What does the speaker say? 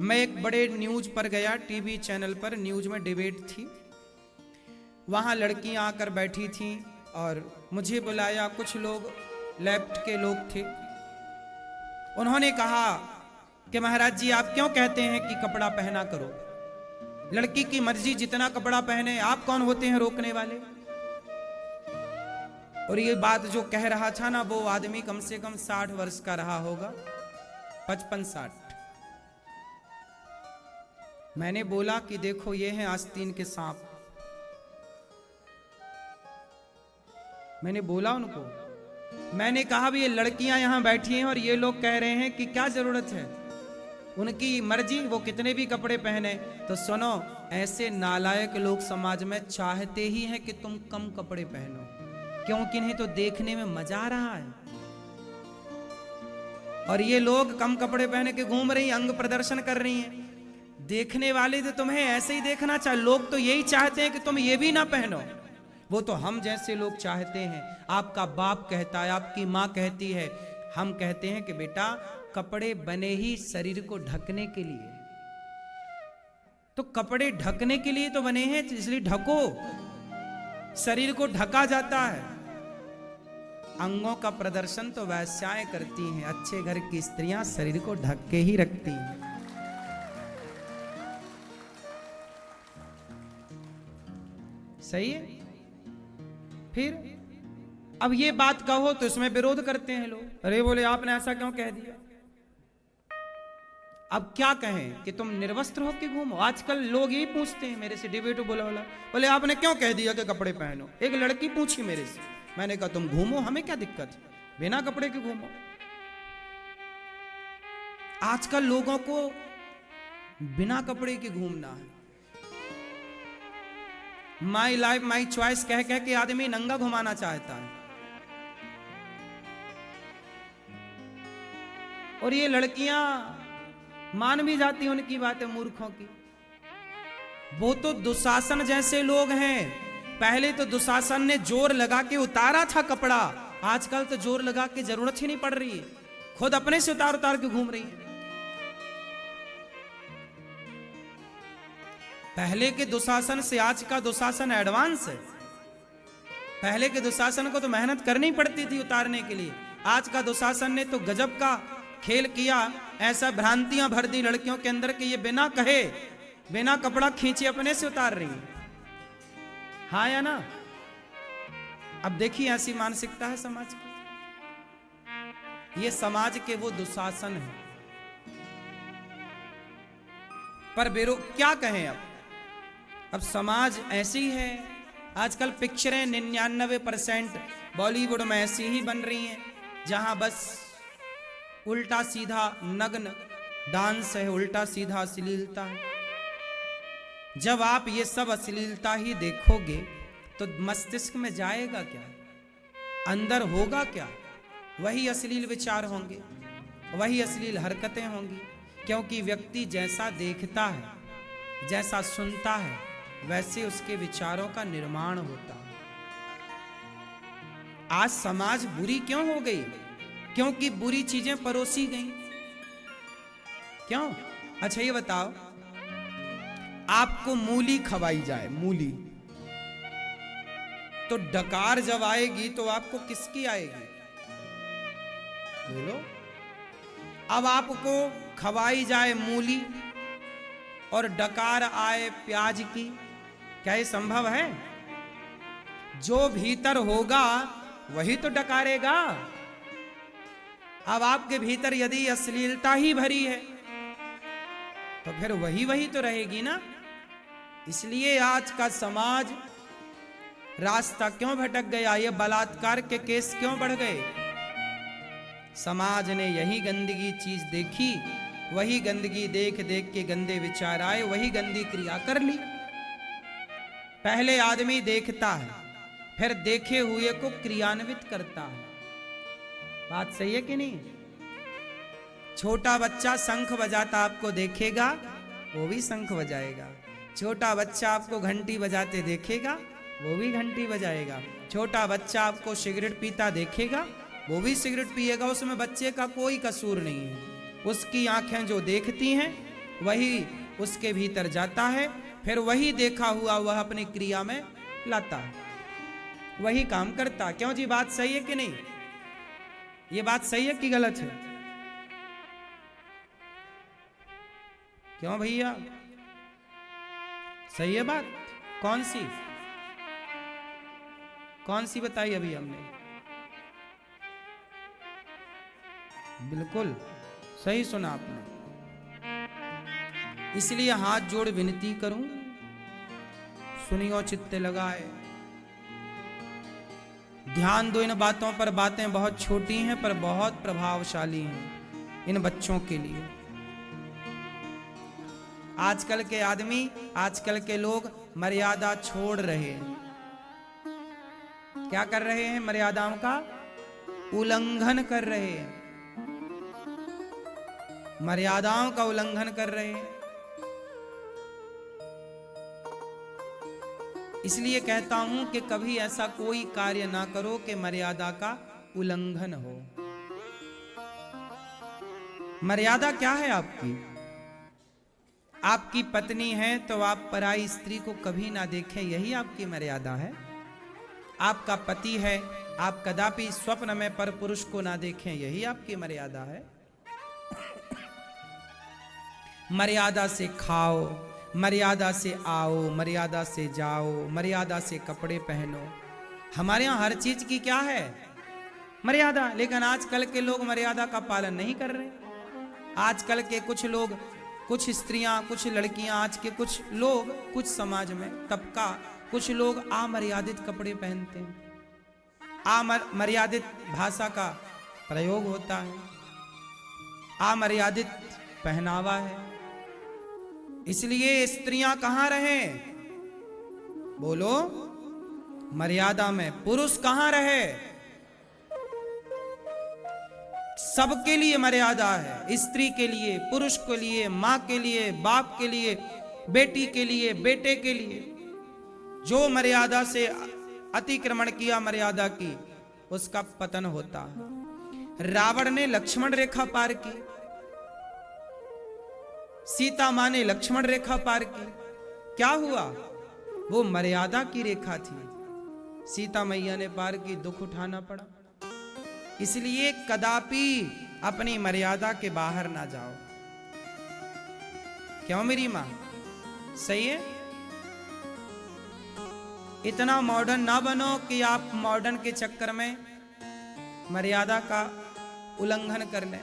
मैं एक बड़े न्यूज पर गया, टीवी चैनल पर न्यूज में डिबेट थी। वहाँ लड़कियां आकर बैठी थीं और मुझे बुलाया। कुछ लोग लेफ्ट के लोग थे। उन्होंने कहा कि महाराज जी आप क्यों कहते हैं कि कपड़ा पहना करो, लड़की की मर्जी जितना कपड़ा पहने, आप कौन होते हैं रोकने वाले। और ये बात जो कह रहा था ना, वो आदमी कम से कम 60 वर्ष का रहा होगा, 55-60। मैंने बोला कि देखो ये हैं आस्तीन के सांप। मैंने बोला उनको, मैंने कहा भी ये लड़कियां यहां बैठी हैं और ये लोग कह रहे हैं कि क्या जरूरत है, उनकी मर्जी, वो कितने भी कपड़े पहने। तो सुनो, ऐसे नालायक लोग समाज में चाहते ही हैं कि तुम कम कपड़े पहनो, क्योंकि इन्हें तो देखने में मजा आ रहा है। और ये लोग कम कपड़े पहने के घूम रही, अंग प्रदर्शन कर रही हैं। देखने वाले तो तुम्हें ऐसे ही देखना चाहिए। लोग तो यही चाहते हैं कि तुम ये भी ना पहनो। वो तो हम जैसे लोग चाहते हैं। आपका बाप कहता है, आपकी माँ कहती है, हम कहते हैं कि बेटा कपड़े बने ही शरीर को ढकने के लिए, तो कपड़े ढकने के लिए तो बने हैं, इसलिए ढको। शरीर को ढका जाता है। अंगों का प्रदर्शन तो वैश्याएं करती हैं, अच्छे घर की स्त्रियां शरीर को ढक के ही रखती हैं। सही है। फिर अब ये बात कहो तो इसमें विरोध करते हैं लोग, अरे बोले आपने ऐसा क्यों कह दिया। अब क्या कहें कि तुम निर्वस्त्र होके घूमो। आजकल लोग यही पूछते हैं मेरे से, डिबेट बोले आपने क्यों कह दिया कि कपड़े पहनो। एक लड़की पूछी मेरे से, मैंने कहा तुम घूमो, हमें क्या दिक्कत, बिना कपड़े के घूमो। आजकल लोगों को बिना कपड़े के घूमना है। माई लाइफ माई चॉइस कह कह के आदमी नंगा घुमाना चाहता है। और ये लड़कियां मान भी जाती हैं उनकी बातें, मूर्खों की। वो तो दुशासन जैसे लोग हैं। पहले तो दुशासन ने जोर लगा के उतारा था कपड़ा, आजकल तो जोर लगा के जरूरत ही नहीं पड़ रही है, खुद अपने से उतार उतार के घूम रही है। पहले के दुशासन से आज का दुशासन एडवांस है। पहले के दुशासन को तो मेहनत करनी पड़ती थी उतारने के लिए, आज का दुशासन ने तो गजब का खेल किया। ऐसा भ्रांतियां भर दी लड़कियों के अंदर कि ये बिना कहे, बिना कपड़ा खींचे अपने से उतार रही है। हाँ या ना। अब देखिए ऐसी मानसिकता है समाज की। ये समाज के वो दुशासन है। पर बेरो क्या कहें, अब समाज ऐसी है। आजकल पिक्चरें 99% बॉलीवुड में ऐसी ही बन रही हैं, जहां बस उल्टा सीधा नग्न डांस है, उल्टा सीधा अश्लीलता है। जब आप ये सब अश्लीलता ही देखोगे तो मस्तिष्क में जाएगा क्या, अंदर होगा क्या? वही अश्लील विचार होंगे, वही अश्लील हरकतें होंगी। क्योंकि व्यक्ति जैसा देखता है, जैसा सुनता है, वैसे उसके विचारों का निर्माण होता है। आज समाज बुरी क्यों हो गई? क्योंकि बुरी चीजें परोसी गई। क्यों? अच्छा ये बताओ, आपको मूली खवाई जाए, मूली, तो डकार जब आएगी तो आपको किसकी आएगी? बोलो। अब आपको खवाई जाए मूली और डकार आए प्याज की, क्या ये संभव है? जो भीतर होगा वही तो डकारेगा। अब आपके भीतर यदि अश्लीलता ही भरी है तो फिर वही वही तो रहेगी ना। इसलिए आज का समाज रास्ता क्यों भटक गया? ये बलात्कार के केस क्यों बढ़ गए? समाज ने यही गंदगी चीज देखी, वही गंदगी देख देख के गंदे विचार आए, वही गंदी क्रिया कर ली। पहले आदमी देखता है, फिर देखे हुए को क्रियान्वित करता है। बात सही है कि नहीं? छोटा बच्चा शंख बजाता आपको देखेगा, वो भी शंख बजाएगा। छोटा बच्चा आपको घंटी बजाते देखेगा, वो भी घंटी बजाएगा। छोटा बच्चा आपको सिगरेट पीता देखेगा, वो भी सिगरेट पिएगा। उसमें बच्चे का कोई कसूर नहीं है। उसकी आंखें जो देखती हैं वही उसके भीतर जाता है, फिर वही देखा हुआ वह अपनी क्रिया में लाता है, वही काम करता। क्यों जी, बात सही है कि नहीं? ये बात सही है कि गलत है? क्यों भैया, सही है बात? कौन सी बताई अभी हमने? बिल्कुल सही सुना आपने। इसलिए हाथ जोड़ विनती करूं, सुनियो चित्ते लगाए, ध्यान दो इन बातों पर। बातें बहुत छोटी हैं पर बहुत प्रभावशाली हैं इन बच्चों के लिए। आजकल के आदमी, आजकल के लोग मर्यादा छोड़ रहे हैं। क्या कर रहे हैं? मर्यादाओं का उल्लंघन कर रहे हैं, मर्यादाओं का उल्लंघन कर रहे हैं। इसलिए कहता हूं कि कभी ऐसा कोई कार्य ना करो कि मर्यादा का उल्लंघन हो। मर्यादा क्या है आपकी? आपकी पत्नी है तो आप पराई स्त्री को कभी ना देखें, यही आपकी मर्यादा है। आपका पति है, आप कदापि स्वप्न में पर पुरुष को ना देखें, यही आपकी मर्यादा है। मर्यादा से खाओ, मर्यादा से आओ, मर्यादा से जाओ, मर्यादा से कपड़े पहनो। हमारे यहां हर चीज की क्या है? मर्यादा। लेकिन आजकल के लोग मर्यादा का पालन नहीं कर रहे। आजकल के कुछ लोग, कुछ स्त्रियां, कुछ लड़कियां, आज के कुछ लोग, कुछ समाज में तबका, कुछ लोग अमर्यादित कपड़े पहनते हैं। अमर्यादित भाषा का प्रयोग होता है, अमर्यादित पहनावा है। इसलिए स्त्रियां कहां रहें? बोलो, मर्यादा में। पुरुष कहां रहे? सबके लिए मर्यादा है, स्त्री के लिए, पुरुष के लिए, मां के लिए, बाप के लिए, बेटी के लिए, बेटे के लिए। जो मर्यादा से अतिक्रमण किया मर्यादा की, उसका पतन होता है। रावण ने लक्ष्मण रेखा पार की, सीता मां ने लक्ष्मण रेखा पार की। क्या हुआ? वो मर्यादा की रेखा थी, सीता मैया ने पार की, दुख उठाना पड़ा। इसलिए कदापि अपनी मर्यादा के बाहर ना जाओ। क्यों मेरी मां? सही है? इतना मॉडर्न ना बनो कि आप मॉडर्न के चक्कर में मर्यादा का उल्लंघन कर लें।